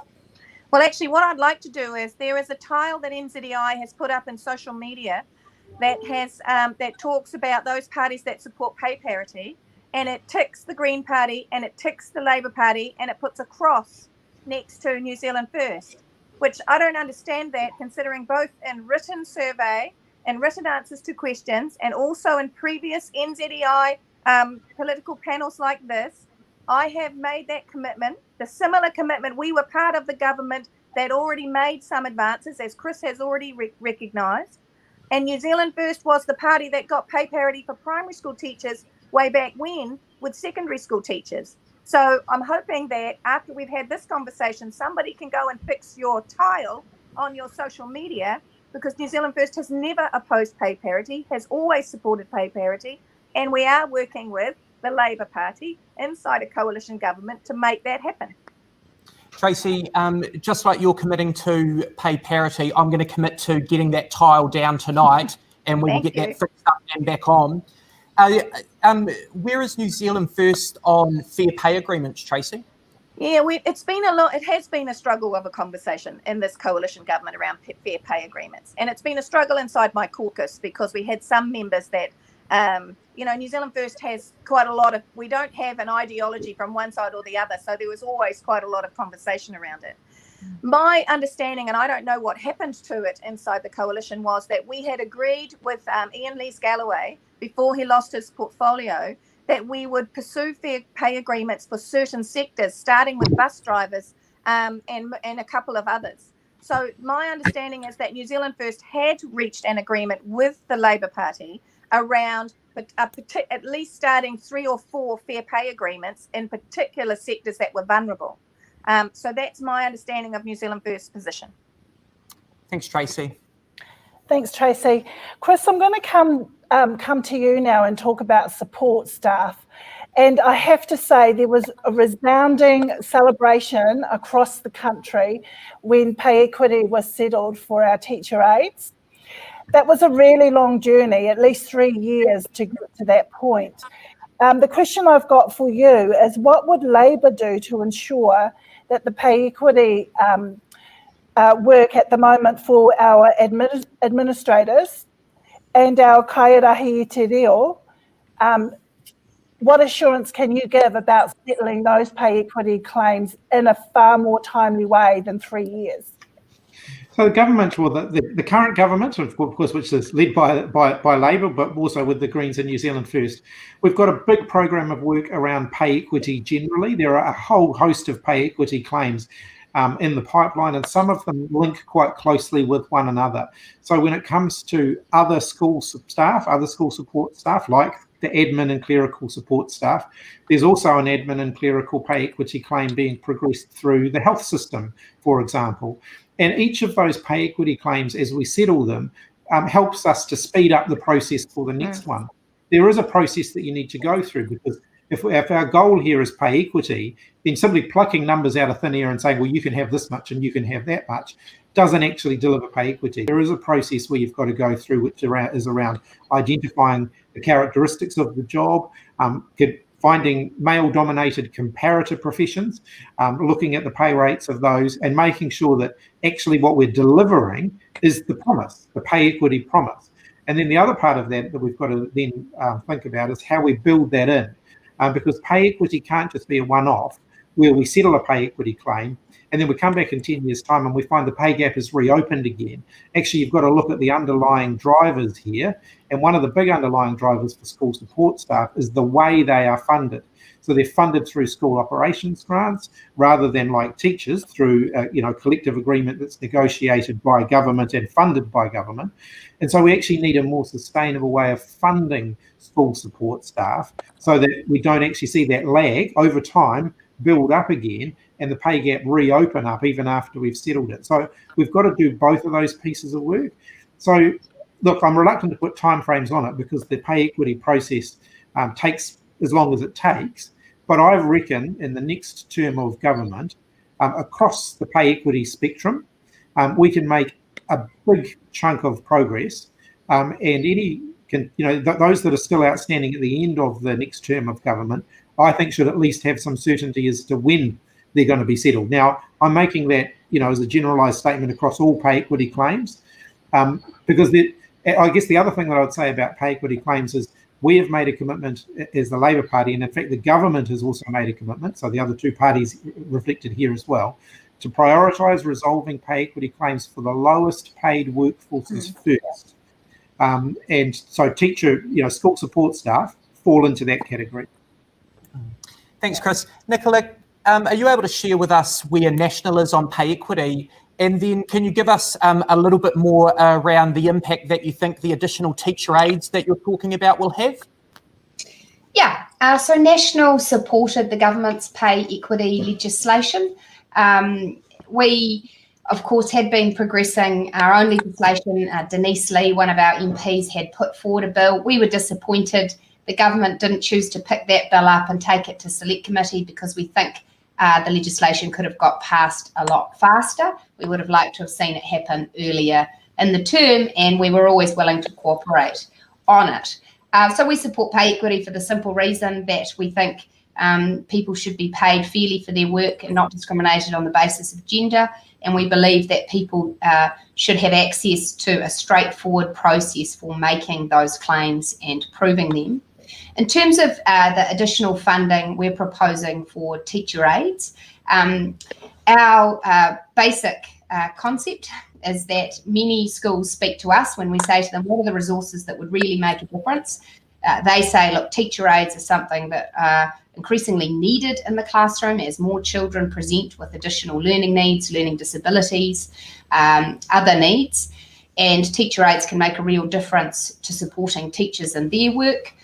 F: Well, actually, what I'd like to do is there is a tile that NZEI has put up in social media that has that talks about those parties that support pay parity, and it ticks the Green Party and it ticks the Labour Party and it puts a cross next to New Zealand First, which I don't understand that, considering both in written survey and written answers to questions and also in previous NZEI political panels like this, I have made that commitment, the similar commitment. We were part of the government that already made some advances, as Chris has already recognised. And New Zealand First was the party that got pay parity for primary school teachers way back when with secondary school teachers. So I'm hoping that after we've had this conversation, somebody can go and fix your tile on your social media, because New Zealand First has never opposed pay parity, has always supported pay parity. And we are working with the Labour Party inside a coalition government to make that happen.
A: Tracey, just like you're committing to pay parity, I'm going to commit to getting that tile down tonight, and we will get that fixed up and back on. Where is New Zealand First on fair pay agreements, Tracey?
F: Yeah, it's been a lot. It has been a struggle of a conversation in this coalition government around fair pay agreements, and it's been a struggle inside my caucus, because we had some members that New Zealand First has quite a lot of, we don't have an ideology from one side or the other, so there was always quite a lot of conversation around it. My understanding, and I don't know what happened to it inside the coalition, was that we had agreed with Ian Lees-Galloway, before he lost his portfolio, that we would pursue fair pay agreements for certain sectors, starting with bus drivers and a couple of others. So my understanding is that New Zealand First had reached an agreement with the Labour Party around at least starting 3 or 4 fair pay agreements in particular sectors that were vulnerable. So that's my understanding of New Zealand First's position.
A: Thanks, Tracey.
B: Thanks, Tracey. Chris, I'm going to come to you now and talk about support staff. And I have to say, there was a resounding celebration across the country when pay equity was settled for our teacher aides. That was a really long journey, at least 3 years to get to that point. The question I've got for you is, what would Labour do to ensure that the pay equity work at the moment for our administrators and our kaiarahi te reo, what assurance can you give about settling those pay equity claims in a far more timely way than 3 years?
D: So the government, well, the current government, of course, which is led by Labour, but also with the Greens and New Zealand First, we've got a big program of work around pay equity generally. There are a whole host of pay equity claims in the pipeline, and some of them link quite closely with one another. So when it comes to other school staff, other school support staff, like the admin and clerical support staff, there's also an admin and clerical pay equity claim being progressed through the health system, for example. And each of those pay equity claims, as we settle them, helps us to speed up the process for the next one. There is a process that you need to go through, because if our goal here is pay equity, then simply plucking numbers out of thin air and saying, well, you can have this much and you can have that much, doesn't actually deliver pay equity. There is a process where you've got to go through, which is around identifying the characteristics of the job, finding male-dominated comparator professions, looking at the pay rates of those, and making sure that actually what we're delivering is the promise, the pay equity promise. And then the other part of that we've got to then think about is how we build that in, because pay equity can't just be a one-off where we settle a pay equity claim and then we come back in 10 years' time and we find the pay gap is reopened again. Actually, you've got to look at the underlying drivers here. And one of the big underlying drivers for school support staff is the way they are funded. So they're funded through school operations grants rather than like teachers through collective agreement that's negotiated by government and funded by government. And so we actually need a more sustainable way of funding school support staff so that we don't actually see that lag over time build up again and the pay gap reopen up even after we've settled it. So we've got to do both of those pieces of work. So look, I'm reluctant to put timeframes on it because the pay equity process takes as long as it takes. But I reckon in the next term of government, across the pay equity spectrum, we can make a big chunk of progress, and those that are still outstanding at the end of the next term of government, I think should at least have some certainty as to when they're going to be settled. Now, I'm making that, as a generalised statement across all pay equity claims, because I guess the other thing that I would say about pay equity claims is we have made a commitment as the Labour Party, and in fact the government has also made a commitment, so the other two parties reflected here as well, to prioritise resolving pay equity claims for the lowest paid workforces first. And so school support staff fall into that category.
A: Thanks, Chris. Nicola, are you able to share with us where National is on pay equity? And then can you give us a little bit more around the impact that you think the additional teacher aides that you're talking about will have?
C: Yeah, so National supported the government's pay equity legislation. We, of course, had been progressing our own legislation. Denise Lee, one of our MPs, had put forward a bill. We were disappointed the government didn't choose to pick that bill up and take it to select committee, because we think the legislation could have got passed a lot faster. We would have liked to have seen it happen earlier in the term, and we were always willing to cooperate on it. So we support pay equity for the simple reason that we think people should be paid fairly for their work and not discriminated on the basis of gender. And we believe that people should have access to a straightforward process for making those claims and proving them. In terms of the additional funding we're proposing for teacher aides, our basic concept is that many schools speak to us when we say to them, what are the resources that would really make a difference? They say, look, teacher aides are something that are increasingly needed in the classroom as more children present with additional learning needs, learning disabilities, other needs, and teacher aides can make a real difference to supporting teachers in their work.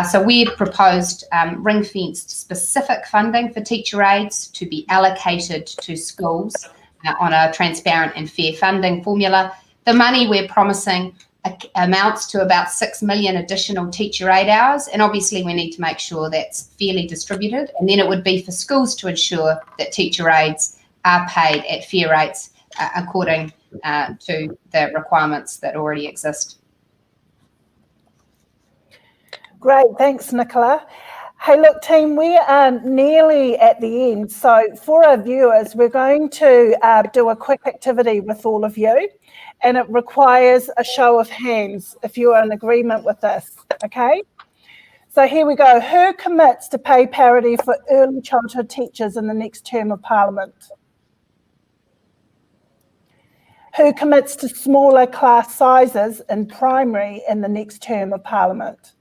C: So we've proposed ring-fenced specific funding for teacher aides to be allocated to schools on a transparent and fair funding formula. The money we're promising amounts to about 6 million additional teacher aid hours, and obviously we need to make sure that's fairly distributed, and then it would be for schools to ensure that teacher aides are paid at fair rates according to the requirements that already exist.
B: Great, thanks, Nicola. Hey, look, team, we are nearly at the end. So for our viewers, we're going to do a quick activity with all of you, and it requires a show of hands if you are in agreement with this, okay? So here we go. Who commits to pay parity for early childhood teachers in the next term of Parliament? Who commits to smaller class sizes in primary in the next term of Parliament?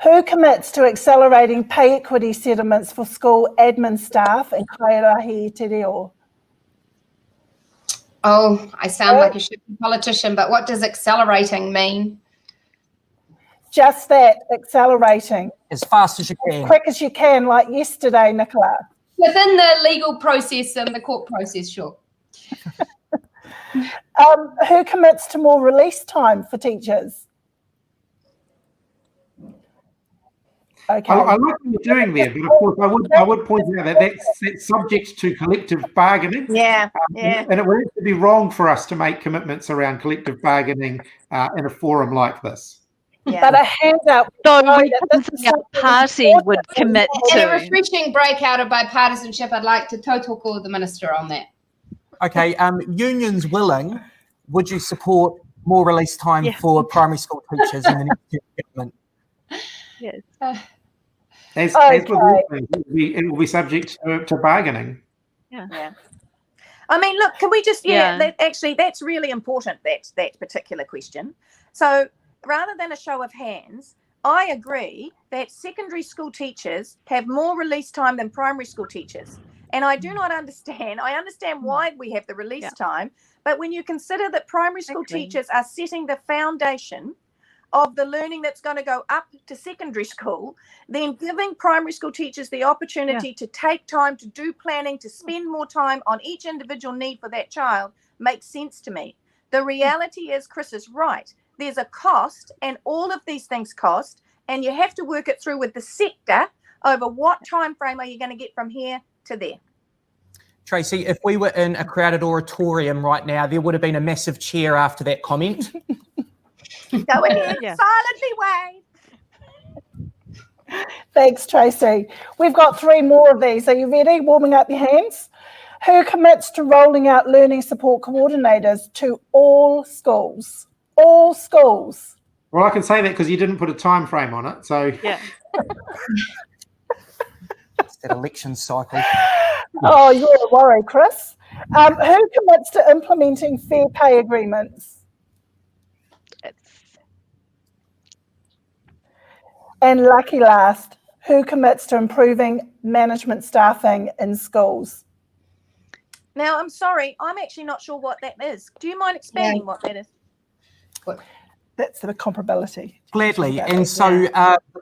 B: Who commits to accelerating pay equity settlements for school admin staff in Kairahi Te Reo?
C: Oh, I sound like a shitty politician, but what does accelerating mean?
B: Just that, accelerating.
A: As fast as you can.
B: As quick as you can, like yesterday, Nicola.
C: Within the legal process and the court process, sure.
B: Who commits to more release time for teachers? Okay.
D: I like what you're doing there, but of course I would point out that that's subject to collective bargaining.
F: Yeah,
D: And it would be wrong for us to make commitments around collective bargaining in a forum like this.
F: Yeah.
B: But a handout.
E: So we think our party would commit
C: In a
E: to.
C: refreshing breakout of bipartisanship, I'd like to tautoko the minister on that.
A: Okay, unions willing, would you support more release time for primary school teachers in the next term of government?
E: Yes.
D: As with all things, it will be subject to bargaining.
F: Yeah. I mean, look, can we just, that's really important, that particular question. So rather than a show of hands, I agree that secondary school teachers have more release time than primary school teachers. And I do not understand. I understand why we have the release time, but when you consider that primary school teachers are setting the foundation of the learning that's going to go up to secondary school, then giving primary school teachers the opportunity to take time to do planning, to spend more time on each individual need for that child makes sense to me. The reality is, Chris is right. There's a cost, and all of these things cost, and you have to work it through with the sector over what time frame are you going to get from here to there.
A: Tracey, if we were in a crowded auditorium right now, there would have been a massive cheer after that comment.
F: Go ahead,
E: Yeah.
F: silently wave.
B: Thanks, Tracey. We've got 3 more of these. Are you ready? Warming up your hands. Who commits to rolling out learning support coordinators to all schools? All schools.
D: Well, I can say that because you didn't put a time frame on it. So
E: Yeah.
A: It's that election cycle.
B: Oh, you're a worry, Chris. Who commits to implementing fair pay agreements? And lucky last, who commits to improving management staffing in schools?
F: Now, I'm sorry, I'm actually not sure what that is. Do you mind expanding what that is?
B: That's the comparability.
A: Gladly. And so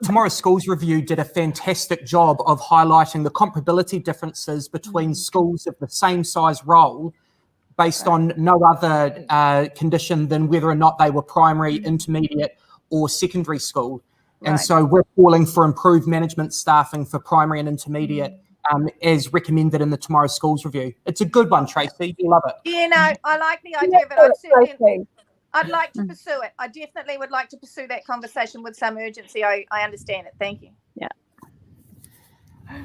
A: tomorrow's schools review did a fantastic job of highlighting the comparability differences between schools of the same size role based on no other condition than whether or not they were primary, intermediate or secondary school. And so we're calling for improved management staffing for primary and intermediate as recommended in the tomorrow schools review. It's a good one, Tracey. You love it.
F: Yeah, no, I like the idea of it. I'd like to pursue it. I definitely would like to pursue that conversation with some urgency. I understand it. Thank you.
E: Yeah.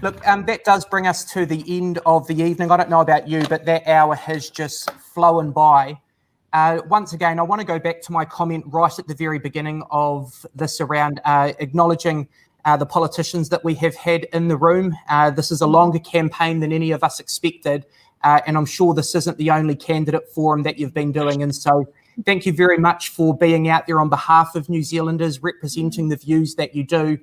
A: Look, that does bring us to the end of the evening. I don't know about you, but that hour has just flown by. Once again, I want to go back to my comment right at the very beginning of this around acknowledging the politicians that we have had in the room. This is a longer campaign than any of us expected, and I'm sure this isn't the only candidate forum that you've been doing. And so thank you very much for being out there on behalf of New Zealanders, representing the views that you do.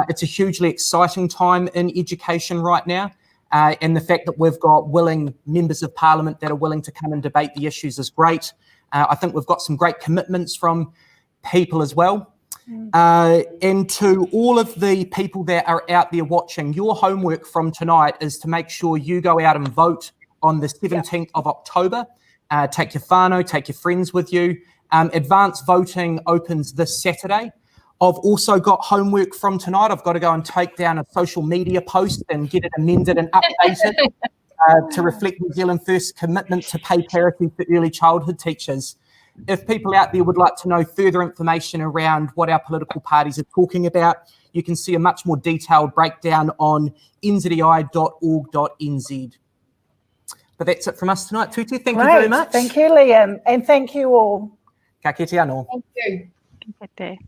A: It's a hugely exciting time in education right now. And the fact that we've got willing members of parliament that are willing to come and debate the issues is great. I think we've got some great commitments from people as well. And to all of the people that are out there watching, your homework from tonight is to make sure you go out and vote on the 17th of October. Take your whānau, take your friends with you. Advance voting opens this Saturday. I've also got homework from tonight. I've got to go and take down a social media post and get it amended and updated to reflect New Zealand First's commitment to pay parity for early childhood teachers. If people out there would like to know further information around what our political parties are talking about, you can see a much more detailed breakdown on nzei.org.nz. But that's it from us tonight, Tute. Thank you very much.
B: Thank you, Liam. And thank you all.
A: Ka kite anō.
C: Thank you.
E: Good day.